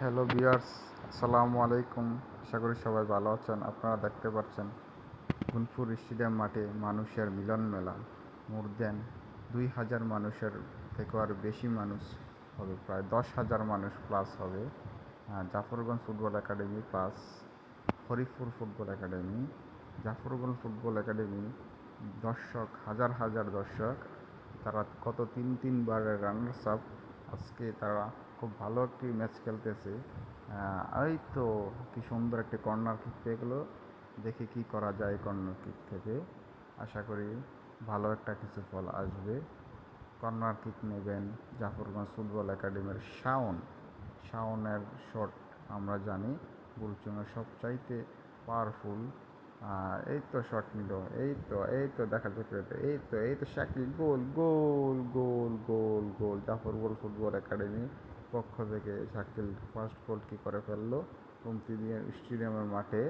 Hello viewers, আসসালামু আলাইকুম। আশা করি সবাই ভালো আছেন। আপনারা দেখতে পাচ্ছেন গুনপুর স্টেডিয়াম মাঠে মানুষের মিলন মেলা। মোর দেন 2,000 মানুষের থেকেও আর বেশি মানুষ হবে, প্রায় 10,000 মানুষ প্লাস হবে। Jafarganj football academy plus Haripur football academy. Jafarganj football academy দর্শক, হাজার হাজার দর্শক, তারা কত তিনবারের রানার্স আপ। আজকে তারা খুব ভালো একটি ম্যাচ খেলতেছে। এই তো কি সুন্দর একটি কর্নার কিক পেয়ে গেলো। দেখি কি করা যায় কর্নার কিক থেকে। আশা করি ভালো একটা কিছু ফল আসবে। কর্নার কিক নেবেন জাফরগঞ্জ ফুটবল একাডেমির শাওনের শট আমরা জানি বুলচুমের সবচাইতে পাওয়ারফুল। এই তো শট নিল, এই তো দেখা যেতে, এই তো শাকিল, গোল গোল গোল গোল গোল জাফরগঞ্জ ফুটবল একাডেমি পক্ষ থেকে শাকিল ফার্স্ট গোল কি করে ফেললো স্টেডিয়ামের মাঠে।